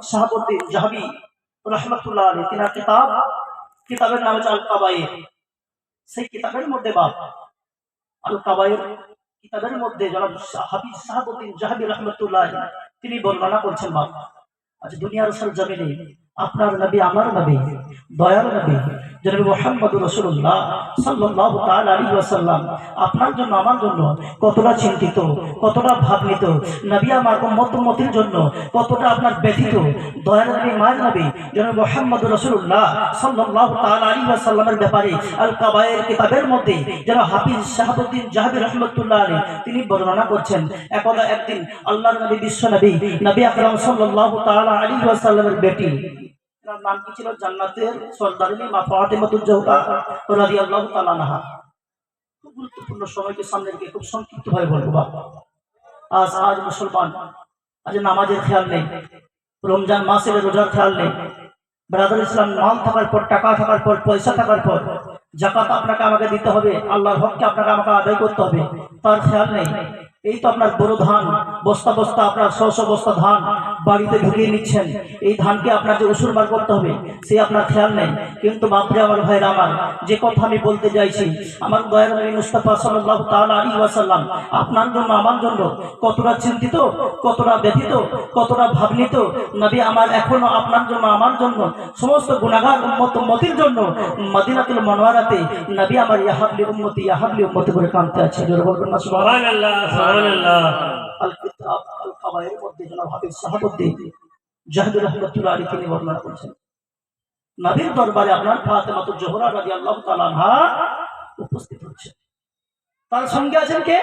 শাহাবুদ্দিন জাহাবি রহমতুল্লাহ আলাইহি তিনার কিতাবের নাম হচ্ছে আল কাবায়ের। সেই কিতাবের মধ্যে বাপ আল কাবায়ের কিতাবের মধ্যে জনাব হাফিজ শাহাবুদ্দিন জাহাবি রহমতুল্লাহ তিনি বর্ণনা করছেন বাপ, আজ দুনিয়ার সর জমিনে আপনার নবী আমার নবী দয়ার নবী জনাব মুহাম্মদুর রাসূলুল্লাহ সাল্লাল্লাহু তাআলা আলাইহি ওয়াসাল্লাম আপনার জন্য আমার জন্য কতটা চিন্তিত, কতটা ভাবিত, নবী আমার উম্মতের জন্য কতটা আপনার ব্যথিত। দয়ার নবী মায়ের নবী জনাব মুহাম্মদুর রাসূলুল্লাহ সাল্লাল্লাহু তাআলা আলাইহি ওয়াসাল্লামের ব্যাপারে আল কাবায়ের কিতাবের মধ্যে যারা হাফিজ শাহাবুদ্দিন জাহাবি রাহমাতুল্লাহ আলাইহি তিনি বর্ণনা করছেন, একদা একদিন আল্লাহর নবী বিশ্ব নবী নবী আকরাম সাল্লাল্লাহু তাআলা আলাইহি ওয়াসাল্লামের বেটি, তার নাম কি ছিল? জান্নাতের সরদারিনী মা ফাতিমাতুজ জোহরা রাদিয়াল্লাহু তাআলা আনহা। খুব গুরুত্বপূর্ণ সময়কে সামনে রেখে খুব সংক্ষিপ্ত ভাবে বলবো বাবা। আজ মুসলমান আজ নামাজের খেয়াল নেই, রমজান মাসের রোজার খেয়াল নেই, ব্রাদার ইসলাম মাল থাকার পর, টাকা থাকার পর, পয়সা থাকার পর যাকাত আপনাকে আমাকে দিতে হবে, আল্লাহর হককে আপনাকে আমাকে আদায় করতে হবে, তার খেয়াল নেই। এই তো আপনার বড় ধান বস্তা বস্তা আপনার 100 বস্তা ধান বাড়িতে ঢুকিয়ে নিচ্ছেন, এই ধানকে আপনার যে উসুর বার করতে হবে সে আপনার খেয়াল নেই। কিন্তু বাপরে আমার ভাইরা আমার, যে কথা আমি বলতে চাইছি, আমার দয়ার নবী মুস্তাফা সাল্লাল্লাহু তাআলা আলাইহি ওয়াসাল্লাম আপনার জন্য আমার জন্য কতটা চিন্তিত, কতটা ব্যথিত, কতটা ভাবনিত। নবী আমার এখনো আপনার জন্য আমার জন্য সমস্ত গুনাহগার উম্মতির জন্য মদিনাতুল মুনাওয়ারাতে নবী আমার ইয়া হাবলি উম্মতি করে কাঁদতে আছে। জোরে বলবেন না সুবহানাল্লাহ। আল কিতাব আল কাবায়ের মধ্যে জনাব হাফিজ শাহাবুদ্দিন জাহাবি রাহমাতুল্লাহ আলাইহি তিনি বর্ণনা করেছেন, নবীর দরবারে আপনার ফাতিমাতুজ জোহরা রাদিয়াল্লাহু তাআলা আনহা উপস্থিত হচ্ছে। তার সঙ্গে আছেন কে?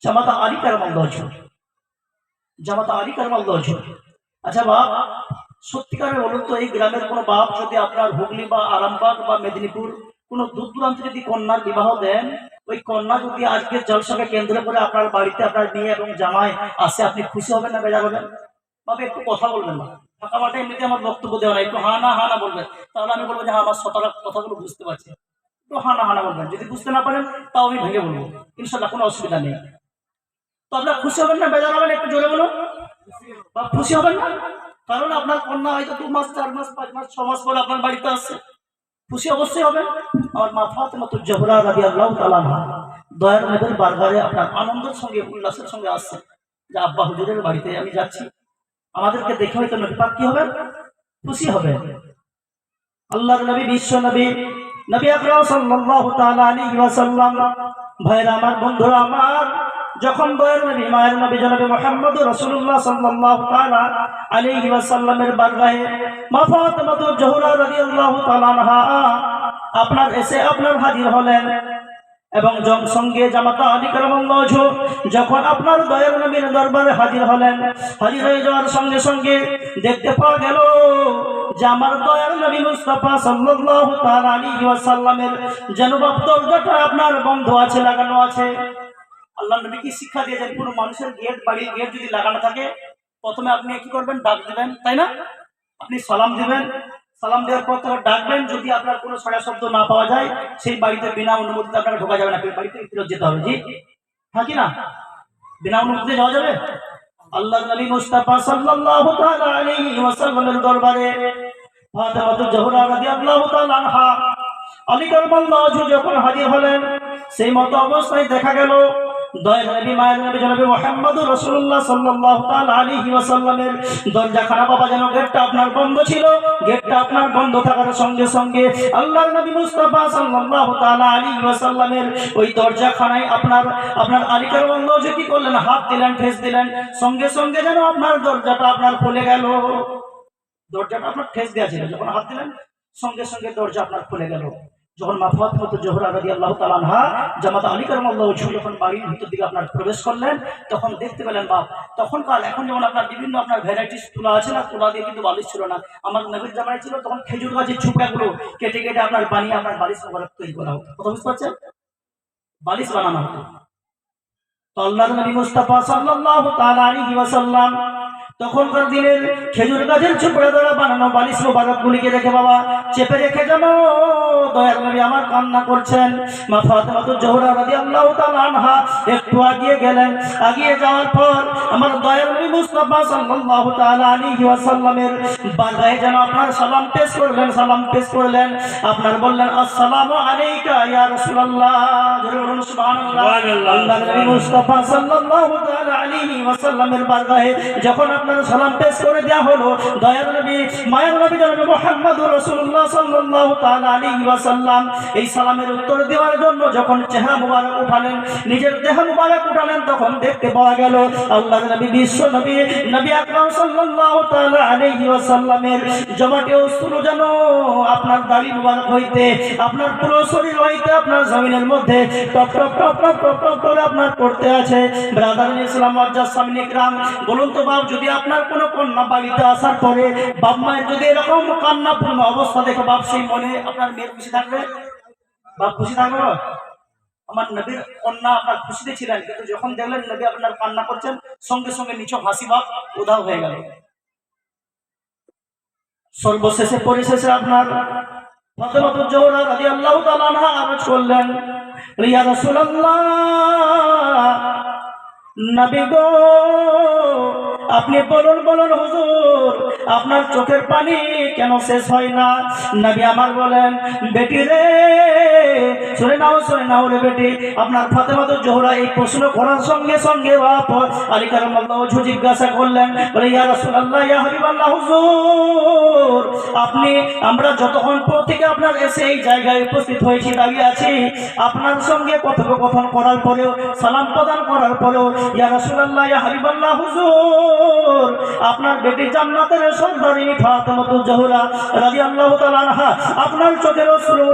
জামাতা আলী কারামাল্লাহু ওয়াজহু, জামাতা আলী কারামাল্লাহু ওয়াজহু। আচ্ছা বাপ, সত্যিকারের বলুন তো, এই গ্রামের কোনো বাপ যদি আপনার হুগলি বা আরামবাগ বা মেদিনীপুর কোনো দূর দূরান্তে যদি কন্যার বিবাহ দেন, ওই কন্যা যদি আজকে জলসাকে কেন্দ্র করে আপনার বাড়িতে আপনার মেয়ে এবং জামাই আসে, আপনি খুশি হবেন না বেজার হবেন? বাবা একটু কথা বলবেন না, ফাঁকা মাঠে এমনিতে আমার বক্তব্য দেওয়া না, একটু হা না বলবেন, তাহলে আমি বলবো যে হ্যাঁ আমার সতরা কথাগুলো বুঝতে পারছি। একটু হা না বলবেন, যদি বুঝতে না পারেন তাও আমি ভেঙে বলবো, ইনশাল্লাহ কোনো অসুবিধা নেই। তো আপনার খুশি হবেন না বেজার হবেন? একটু জোরে বলুন। বা খুশি হবেন না? কারণ আপনার কন্যা হয়তো 2 মাস 4 মাস 5 মাস 6 মাস পরে আপনার বাড়িতে আসছে, খুশি অবশ্যই হবেন। আমার মা ফাতিমাতুজ জোহরা রাদিয়াল্লাহু তাআলা আনহা দয়ার নবীর বারবারে আপনার আনন্দের সঙ্গে উল্লাসের সঙ্গে আসছে যে আব্বা হুজুরের বাড়িতে আমি যাচ্ছি, আমাদেরকে দেখে হয়তো নবী পাক কি হবেন? খুশি হবেন। আল্লাহর নবী বিশ্ব নবী নবী আকরাম সাল্লাল্লাহু তাআলা আলাইহি ওয়াসাল্লাম, ভাইরা আমার, বন্ধুরা আমার, যখন দয়ার নবী মায়ের নবী জনাবে মুহাম্মদুর রাসূলুল্লাহ সাল্লাল্লাহু তাআলা আলাইহি ওয়াসাল্লামের বারগাহে মা ফাতিমাতুজ জোহরা রাদিয়াল্লাহু তাআলা আনহা আপনার এসে আপনার হাজির হলেন, এবং সঙ্গে জামাতা আলী কারামাল্লাহু ওয়াজহু যখন আপনার দয়ার নবীর দরবারে হাজির হলেন, হাজির হয়ে যাওয়ার সঙ্গে সঙ্গে দেখতে পাওয়া গেল যে আমার দয়ার নবী মুস্তাফা সাল্লাল্লাহু তাআলা আলাইহি ওয়াসাল্লামের জানুবাব দরজাটা আপনার বন্ধ আছে, লাগানো আছে। আল্লাহ নবী কি শিক্ষা দিয়েছেন? কোনো মানুষের গেট, বাড়ির গেট যদি লাগানো থাকে, প্রথমে আপনি কি করবেন? ডাক দিবেন, তাই না? আপনি সালাম দিবেন, সালাম দেওয়ার পর তাকে ডাকবেন। যদি আপনার কোনো সাড়া শব্দ না পাওয়া যায়, সেই বাড়িতে বিনা অনুমতিতে আপনাকে ঢোকা যাবে না, বাড়িতে ফেরত যেতে হবে। জি হ্যাঁ কি না? বিনা অনুমতিতে যাওয়া যাবে? আল্লাহর নবী মুস্তাফা সাল্লাল্লাহু তাআলা আলাইহি ওয়াসাল্লামের দরবারে ফাতিমাতুজ জোহরা রাদিয়াল্লাহু তাআলা আনহা আলী কারামাল্লাহু ওয়াজহু যখন হাজির হলেন, সেই মতো অবস্থায় দেখা গেল দয়ার নবী মায়ের নবী জনাবে মুহাম্মদুর রাসূলুল্লাহ সাল্লাল্লাহু তাআলা আলাইহি ওয়াসাল্লামের দরজাখানা বাবা যেন গেটটা আপনার বন্ধ ছিল। গেটটা আপনার বন্ধ থাকার সঙ্গে সঙ্গে আল্লাহর নবী মুস্তাফা সাল্লাল্লাহু তাআলা আলাইহি ওয়াসাল্লামের ওই দরজাখানায় আপনার আলী কারামাল্লাহু ওয়াজহু কি করলেন? হাত দিলেন, ঠেস দিলেন, সঙ্গে সঙ্গে যেন আপনার দরজাটা আপনার খুলে গেল। দরজাটা আপনার ঠেস দেওয়া ছিল, যখন হাত দিলেন সঙ্গে সঙ্গে দরজা আপনার খুলে গেল। যখন মা ফাতিমাতুজ জোহরা রাদিয়াল্লাহু তাআলা আনহা জামাতা আলী কারামাল্লাহু ওয়াজহু যখন বাড়ির ভিতর দিকে আপনার প্রবেশ করলেন, তখন দেখতে পেলেন বাপ, তখনকার এখন যেমন আপনার বিভিন্ন আপনার ভ্যারাইটিস তুলা আছে না, তুলা দিয়ে কিন্তু বালিশ ছিল না। আমার নবীর জামানায় ছিল তখন খেজুর গাছের ঝুপড়াগুলো কেটে কেটে আপনার বানিয়ে আপনার বালিশ তৈরি করা হতো। কথা বুঝতে পারছেন? বালিশ বানানো হতো। তো আল্লাহর নবী মুস্তাফা সাল্লাল্লাহু তাআলা আলাইহি ওয়াসাল্লাম তখনকার দিনের খেজুর গাছের ছোপড়া দ্বারা বানানো বালিশ মোবারক গুলিকে দেখে বাবা চেপে রেখে যেন দয়ার নবী আমার কান্না করছেন। মা ফাতেমাতুজ জোহরা রাদিয়াল্লাহু তাআলা আনহা একটু আগিয়ে গেলেন। আগিয়ে যাওয়ার পর আমার দয়ার নবী মুস্তাফা সাল্লাল্লাহু তাআলা আলাইহি ওয়াসাল্লামের বারগাহে যেন আপনার সালাম পেশ করলেন। আপনার বললেন আসসালামু আলাইকা ইয়া রাসূলুল্লাহ। জোরে বলুন সুবহানাল্লাহ। আল্লাহর নবী মুস্তাফা সাল্লাল্লাহু তাআলা আলাইহি ওয়াসাল্লামের বারগাহে যখন আপনার সালাম পেশ করে দেয়া হলো, দয়ার নবী মায়ের নবী জনাব মুহাম্মদুর রাসূলুল্লাহ সাল্লাল্লাহু তাআলা আলাইহি ওয়াসাল্লাম এই সালামের উত্তর দেওয়ার জন্য যখন চেহারা মুবারক উঠালেন, নিজের দেহ মুবারক উঠালেন, তখন দেখতে পাওয়া গেল আল্লাহর নবী বিশ্ব নবী নবী আকরাম সাল্লাল্লাহু তাআলা আলাইহি ওয়াসাল্লামের জমাটে অশ্রু যেন আপনার দাড়ি মুবারক হইতে, আপনার পুরো শরীর হইতে আপনার জমিনের মধ্যে top top top top top top করে আপনার পড়তে আছে। ব্রাদার ইসলাম ওয়াজ্জাজ সামিন ইকরাম, বলুন তো বাপ, যদি আপনার কোনো কন্যা বাড়িতে আসার পরে বাপ মায়ের যদি এরকম কান্নাপূর্ণ অবস্থা দেখে বাপ সেই মনে আপনার মেয়ের খুশি থাকবে? বাপ খুশি থাকবে? আমার নবীর কন্যা আপনার খুশিতে ছিলেন, কিন্তু যখন দেখলেন নবী আপনার কান্না করছেন, সঙ্গে সঙ্গে নিছক হাসি বাপ উধাও হয়ে গেল। সর্বশেষে পরিশেষে আপনার ফাতেমাতুজ জোহরা রাদিয়াল্লাহু তাআলা আনহা আরজ করলেন, ইয়া রাসূলুল্লাহ, নবী গো, আপনি বলুন হুজুর, আপনার চোখের পানি কেন শেষ হয় না? নবী আমার বলেন, বেটি রে, শুনে নাও রে বেটি। আপনার ফাতেমাতুজ জোহরা এই প্রশ্ন করার সঙ্গে সঙ্গে বাপ আলী কারামাল্লাহু ওয়াজহু জিজ্ঞাসা করলেন, বলে ইয়া রাসূলুল্লাহ, ইয়া হাবিবাল্লাহ হুজুর, আপনি আমরা যতক্ষণ পর থেকে আপনার এসে এই জায়গায় উপস্থিত হয়েছি, দাঁড়িয়ে আছি, আপনার সঙ্গে কথোপকথন করার পরেও, সালাম প্রদান করার পরেও, ইয়া রাসূলুল্লাহ, ইয়া হাবিবাল্লাহ হুজুর, আপনার বেটি জান্নাতের সর্দারিনী ফাতেমাতুজ জোহরা রাদিয়াল্লাহু তাআলা আনহা আপনার চোখের অশ্রু